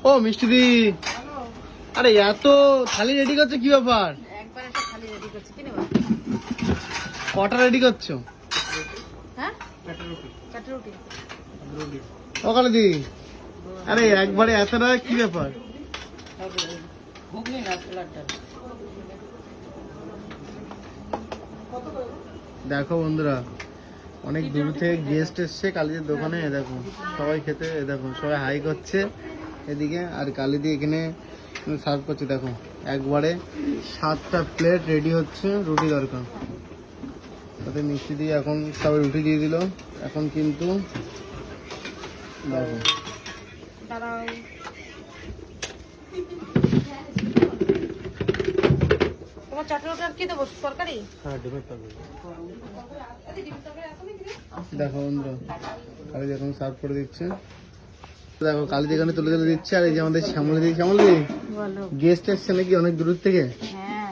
ও মিষ্টি দি, আরে এত থালি রেডি করছো কি ব্যাপার? একবারে সব খালি রেডি করছি, কি নেবা? কটা রেডি করছো? হ্যাঁ, চারটে রুটি। ও কালি দি, আরে একবারে এতটা কি ব্যাপার? ঘুগনি না, ছোলার ডাল। দেখো বন্ধুরা, অনেক দূর থেকে গেস্ট এসছে কালিদের দোকানে। দেখো সবাই খেতে, দেখো সবাই হাই করছে এদিকে, আর কালিদি এখানে সার্ভ করছে। দেখো একবারে 7টা প্লেট রেডি হচ্ছে, রুটি দরকার। তাতে মিষ্টি দিয়ে এখন সবাই রুটি দিয়ে দিল। এখন কিন্তু দেখো দাঁড়াও, তোমার চারটে রুটি আর কি দেবো? তরকারি? হ্যাঁ, ডিমের তরকারি। দেখো বন্ধুরা, কালিদি এখন সার্ভ করে দিচ্ছে। দেখো কালিদি এখানে তুলে তুলে দিচ্ছে। আর এই যে আমাদের শ্যামলি বলো। গেস্ট এসছে নাকি অনেক দূর থেকে। হ্যাঁ,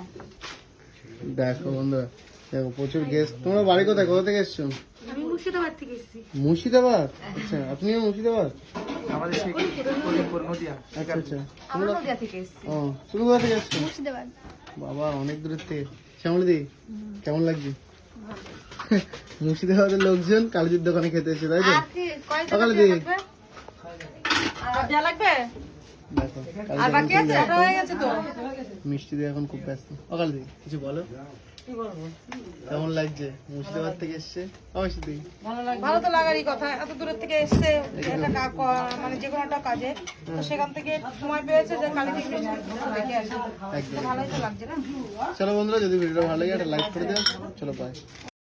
দেখো বন্ধুরা, দেখো প্রচুর গেস্ট। তোমরা বাড়ি কোথায়, কোথা থেকে এসছো? আমি মুর্শিদাবাদ থেকে এসেছি। মুর্শিদাবাদ? আচ্ছা, আপনিও মুর্শিদাবাদ? আমাদের সেই করিমপুর নদিয়া। আচ্ছা আচ্ছা, আমরা তোমরা নদিয়া থেকে এসেছি। ও তুমি কোথা থেকে এসছো? মুর্শিদাবাদ। বাবা অনেক দূরের থেকে। শ্যামলি কেমন লাগছে? মুর্শিদাবাদের লোকজন কালিদির দোকানে খেতে এসেছে, তাই তো? আর কি কয়টা সকালে লাগবে? দিই। আর দেয়া লাগবে? দেখো আর কালিদি বাকি এখন আছে? এটা হয়ে গেছে তো। মিষ্টি দিয়ে এখন খুব ব্যস্ত। সকালে দিই কিছু বলো, কি বলবো? কেমন লাগছে? মুর্শিদাবাদ থেকে এসছে অবশ্যই দিই। ভালো তো লাগারই কথা, এত দূরের থেকে এসছে একটা মানে যে কোনো একটা কাজে, তো সেখান থেকে সময় পেয়েছে যে কালী থেকে দেখে আসে, একদম। ভালোই তো লাগছে না? চলো বন্ধুরা, যদি ভিডিওটা ভালো লাগে একটা লাইক করে দিও। চলো বাই।